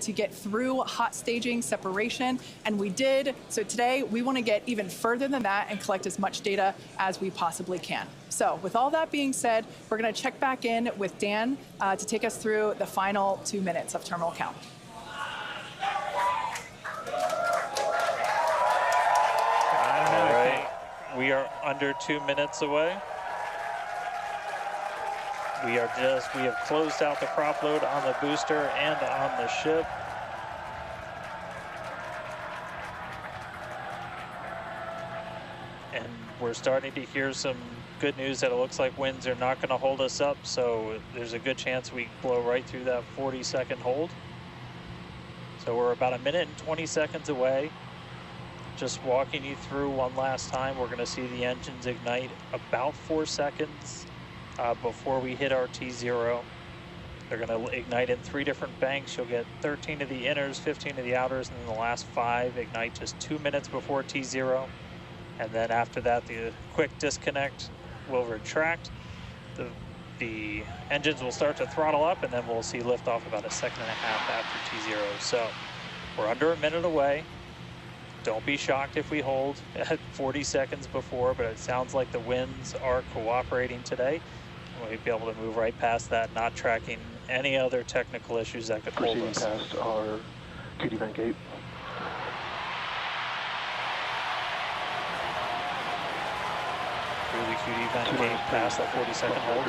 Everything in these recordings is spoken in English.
to get through hot staging separation, and we did. So today we want to get even further than that and collect as much data as we possibly can. So with all that being said, we're going to check back in with Dan to take us through the final 2 minutes of terminal count. All right, we are under 2 minutes away. We have closed out the prop load on the booster and on the ship. And we're starting to hear some good news that it looks like winds are not going to hold us up, so there's a good chance we blow right through that 40-second hold. So we're about 1 minute and 20 seconds away. Just walking you through one last time, we're going to see the engines ignite about 4 seconds before we hit our T0. They're going to ignite in 3 different banks. You'll get 13 of the inners, 15 of the outers, and then the last 5 ignite just 2 minutes before T0. And then after that, the quick disconnect will retract. The engines will start to throttle up, and then we'll see liftoff about 1.5 seconds after T0. So we're under 1 minute away. Don't be shocked if we hold at 40 seconds before, but it sounds like the winds are cooperating today. We'll be able to move right past that, not tracking any other technical issues that could hold us. Proceeding past our QD vent gate. Through the QD vent gate past that 40-second hold.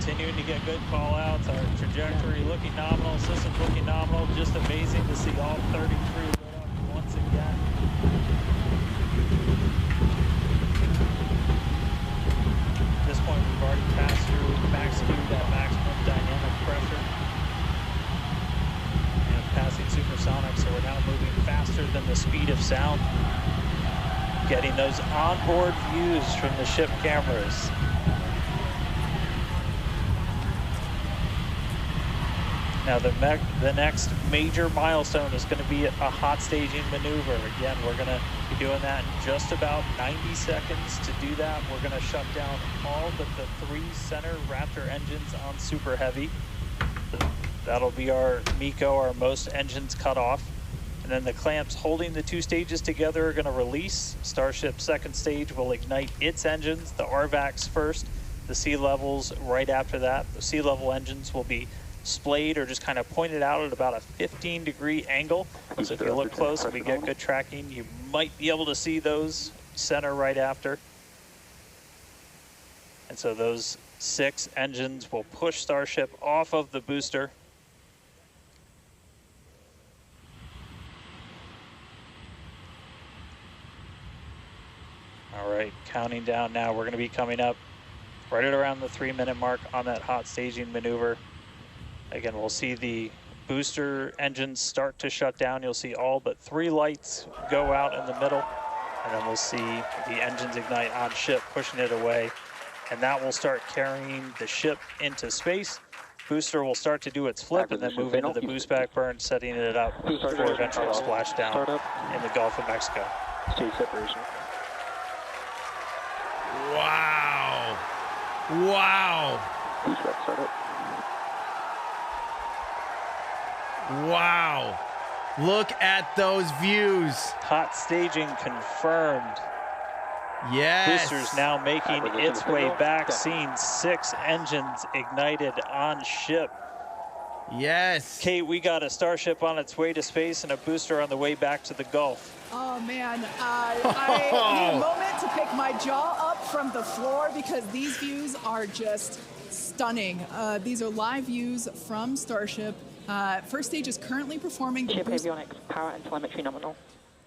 Continuing to get good call outs, our trajectory looking nominal, systems looking nominal. Just amazing to see all 33 lit up once again. At this point, we've already passed through max Q, that maximum dynamic pressure, and passing supersonic, so we're now moving faster than the speed of sound. Getting those onboard views from the ship cameras. Now the next major milestone is going to be a hot staging maneuver. Again, we're going to be doing that in just about 90 seconds. To do that, we're going to shut down all but the 3 center Raptor engines on Super Heavy. That'll be our MECO, our most engines cut off. And then the clamps holding the 2 stages together are going to release. Starship's second stage will ignite its engines, the RVACs first, the sea levels right after that. The sea level engines will be splayed or just kind of pointed out at about a 15-degree angle. So if you look close and we get good tracking, you might be able to see those center right after. And so those 6 engines will push Starship off of the booster. All right, counting down now. We're going to be coming up right at around the 3-minute mark on that hot staging maneuver. Again, we'll see the booster engines start to shut down. You'll see all but 3 lights go out in the middle. And then we'll see the engines ignite on ship, pushing it away. And that will start carrying the ship into space. Booster will start to do its flip and then move into the boost back burn, setting it up for eventual splashdown in the Gulf of Mexico. Stage separation. Wow. Wow. Wow. Boost back startup. Wow. Look at those views. Hot staging confirmed. Yes. Boosters now making its way back, seeing 6 engines ignited on ship. Yes. Kate, we got a Starship on its way to space and a booster on the way back to the Gulf. Oh man, I need a moment to pick my jaw up from the floor because these views are just stunning. These are live views from Starship. First stage is currently performing the Ship boost. avionics, power and telemetry nominal.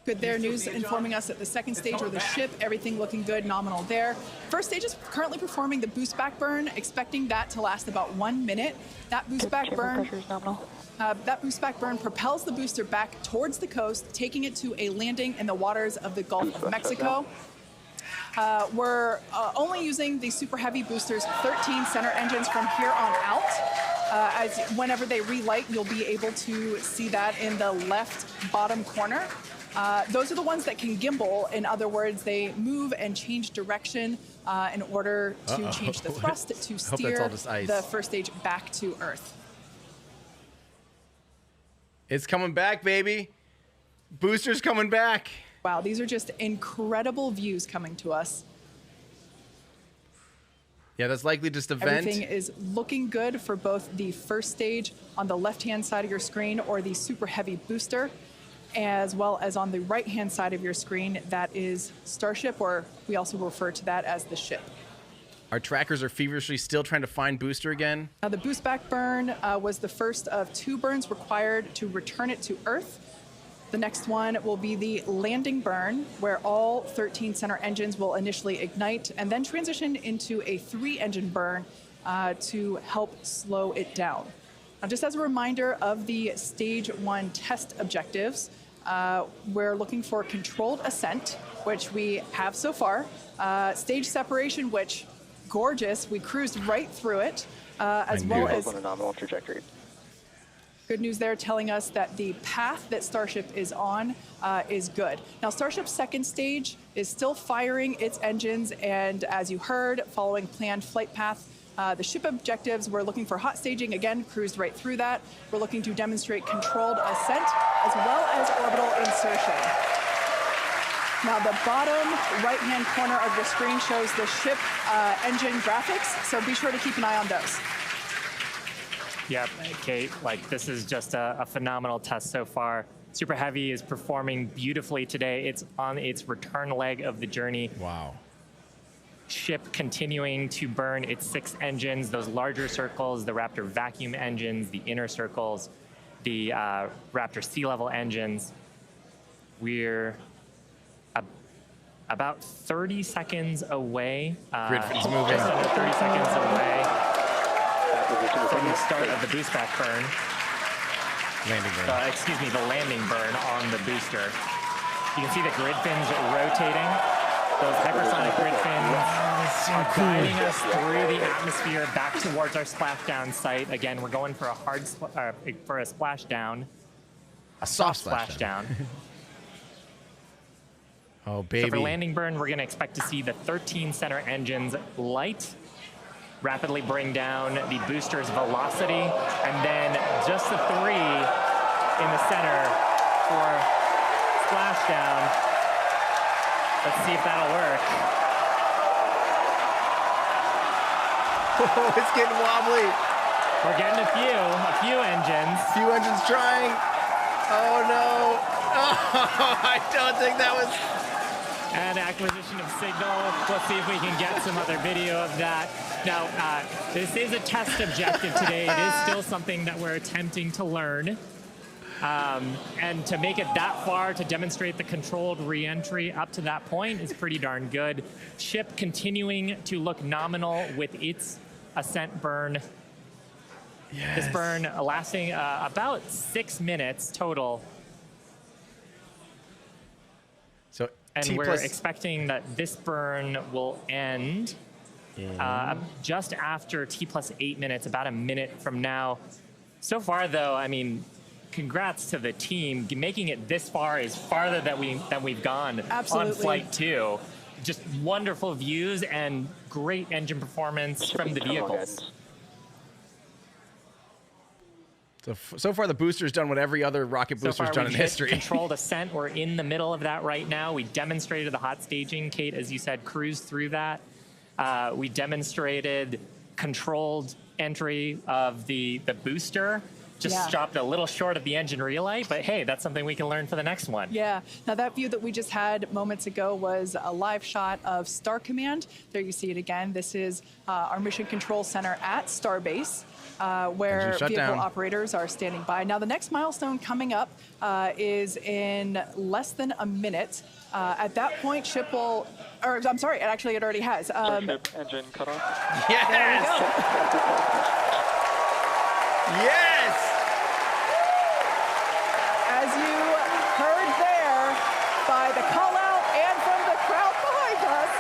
Good there, news informing us that the second stage or the ship, everything looking good, nominal there. First stage is currently performing the boost back burn, expecting that to last about 1 minute. That boost back burn, Pressure is nominal. that boost back burn propels the booster back towards the coast, taking it to a landing in the waters of the Gulf of Mexico. We're only using the super heavy boosters 13 center engines from here on out. As whenever they relight, you'll be able to see that in the left bottom corner. Those are the ones that can gimbal. In other words, they move and change direction in order to change the thrust to steer the first stage back to Earth. It's coming back, baby. Booster's coming back. Wow, these are just incredible views coming to us. Yeah, that's likely just a vent. Everything is looking good for both the first stage on the left-hand side of your screen or the super heavy booster, as well as on the right-hand side of your screen, that is Starship, or we also refer to that as the ship. Our trackers are feverishly still trying to find booster again. Now, the boost back burn was the first of 2 burns required to return it to Earth. The next one will be the landing burn, where all 13 center engines will initially ignite and then transition into a 3-engine burn to help slow it down. Now, just as a reminder of the stage 1 test objectives, we're looking for controlled ascent, which we have so far. Stage separation, which gorgeous, we cruised right through it, as well as On a nominal trajectory. good news there telling us that the path that Starship is on is good. Now, Starship's second stage is still firing its engines, and as you heard, following planned flight path. The ship objectives, we're looking for hot staging, again, cruised right through that. We're looking to demonstrate controlled ascent as well as orbital insertion. Now, the bottom right-hand corner of your screen shows the ship engine graphics, so be sure to keep an eye on those. Yep, Kate, like this is just a phenomenal test so far. Super Heavy is performing beautifully today. It's on its return leg of the journey. Wow. Ship continuing to burn its 6 engines, those larger circles, the Raptor vacuum engines, the inner circles, the Raptor sea level engines. We're about 30 seconds away. Gridfin's moving. Just under 30 seconds away from the start of the boost back burn. Landing burn. Excuse me, the landing burn on the booster. You can see the grid fins rotating. Those hypersonic grid fins are guiding us through the atmosphere back towards our splashdown site. Again, we're going for a for a splashdown, A soft splashdown. Oh, baby. So for landing burn, we're going to expect to see the 13 center engines light, rapidly bring down the booster's velocity, and then just the 3 in the center for splashdown. Let's see if that'll work. Oh, it's getting wobbly. We're getting a few engines. Few engines trying. Oh, no. Oh, I don't think that was... And acquisition of signal. We'll see if we can get some other video of that. Now, this is a test objective today. It is still something that we're attempting to learn. And to make it that far, to demonstrate the controlled re-entry up to that point is pretty darn good. Ship continuing to look nominal with its ascent burn. Yes. This burn lasting about 6 minutes total. So And we're expecting that this burn will end just after T+8 minutes, about a minute from now. So far, though, I mean, congrats to the team. Making it this far is farther than we've gone Absolutely. on Flight 2. just wonderful views and great engine performance from the vehicles. So far, the booster's done what every other rocket booster's done in history. Controlled ascent. We're in the middle of that right now. We demonstrated the hot staging. Kate, as you said, cruised through that. We demonstrated controlled entry of the booster. Just stopped a little short of the engine relay, but hey, that's something we can learn for the next one. Yeah. Now that view that we just had moments ago was a live shot of Star Command. There you see it again. This is our Mission Control Center at Starbase, where vehicle operators are standing by. Now the next milestone coming up is in less than a minute. At that point, ship will, or I'm sorry, actually it already has. Starship engine cut off. Yes! There we go. Yes! As you heard there by the call out and from the crowd behind us,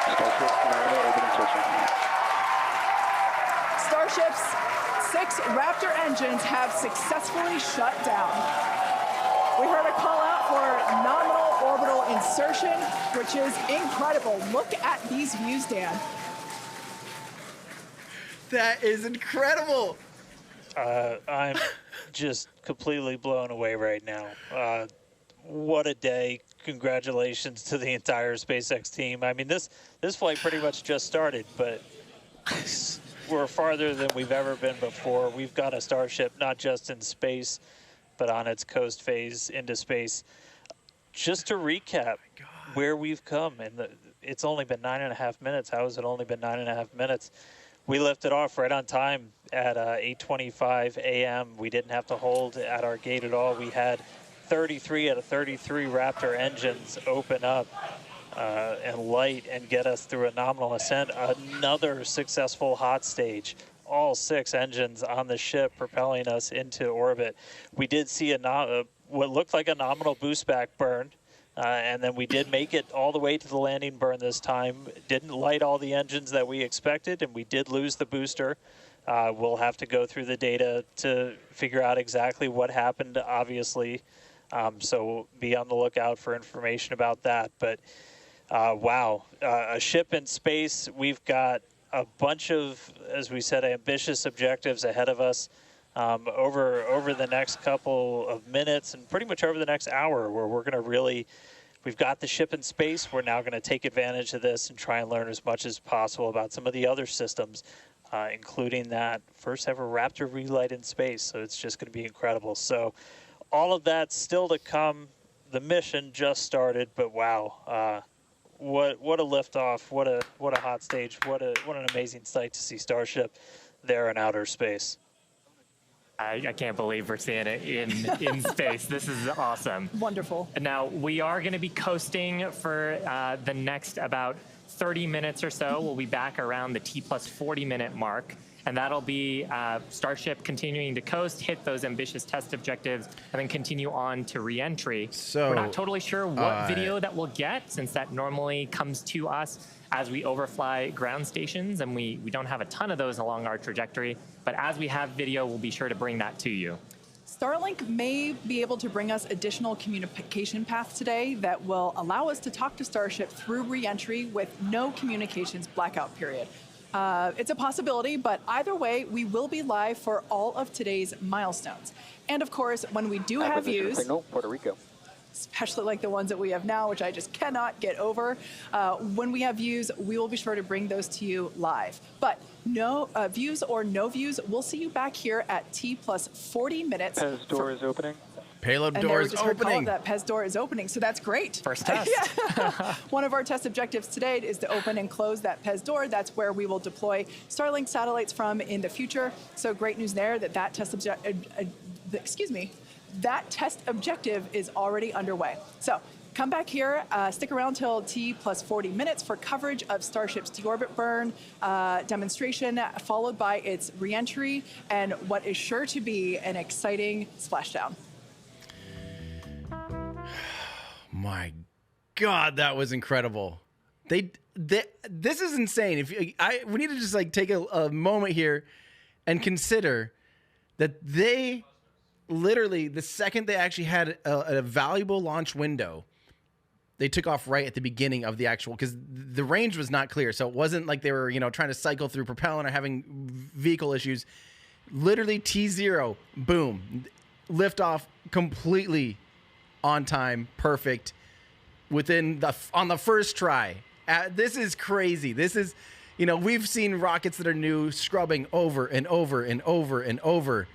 Starship orbiting station. Starship's 6 Raptor engines have successfully shut down. We heard a call out for nominal orbital insertion, which is incredible. Look at these views, Dan. That is incredible. I'm just completely blown away right now. What a day. Congratulations to the entire SpaceX team. I mean, this flight pretty much just started, but we're farther than we've ever been before. We've got a Starship not just in space, but on its coast phase into space. Just to recap where we've come, and it's only been 9.5 minutes. How has it only been 9.5 minutes? We lifted off right on time at 8:25 a.m. We didn't have to hold at our gate at all. We had 33 out of 33 Raptor engines open up and light and get us through a nominal ascent. Another successful hot stage. All 6 engines on the ship propelling us into orbit. We did see what looked like a nominal boost back burn. And then we did make it all the way to the landing burn this time. Didn't light all the engines that we expected, and we did lose the booster. We'll have to go through the data to figure out exactly what happened, obviously. So be on the lookout for information about that. But wow, a ship in space. We've got a bunch of, as we said, ambitious objectives ahead of us. Over the next couple of minutes and pretty much over the next hour, where we're going to we've got the ship in space. We're now going to take advantage of this and try and learn as much as possible about some of the other systems, including that first ever Raptor relight in space. So it's just going to be incredible. So all of that still to come. The mission just started, but wow, what a liftoff! What a hot stage! What an amazing sight to see Starship there in outer space. I can't believe we're seeing it in space. This is awesome. Wonderful. Now, we are going to be coasting for the next about 30 minutes or so. We'll be back around the T plus 40 minute mark. And that'll be Starship continuing to coast, hit those ambitious test objectives, and then continue on to re-entry. So, we're not totally sure what video that we'll get, since that normally comes to us as we overfly ground stations, and we don't have a ton of those along our trajectory. But as we have video, we'll be sure to bring that to you. Starlink may be able to bring us additional communication paths today that will allow us to talk to Starship through re-entry with no communications blackout period. It's a possibility, but either way, we will be live for all of today's milestones. And of course, when we do have views, signal, Puerto Rico. especially like the ones that we have now, which I just cannot get over, when we have views, we will be sure to bring those to you live. But no views or no views, we'll see you back here at T plus 40 minutes. Pez door is opening. Payload door is opening. That Pez door is opening, so that's great. First test. One of our test objectives today is to open and close that Pez door. That's where we will deploy Starlink satellites from in the future. So great news there that test objective is already underway. So come back here, stick around till T plus 40 minutes for coverage of Starship's deorbit burn demonstration, followed by its reentry and what is sure to be an exciting splashdown. My God, that was incredible. This is insane. We need to just like take a moment here and consider that they literally, the second they actually had a valuable launch window, They took off right at the beginning of the actual, because the range was not clear. So it wasn't like they were, trying to cycle through propellant or having vehicle issues. Literally T0, boom, lift off completely on time, perfect, on the first try. This is crazy. This is, we've seen rockets that are new scrubbing over and over and over and over.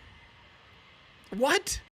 What?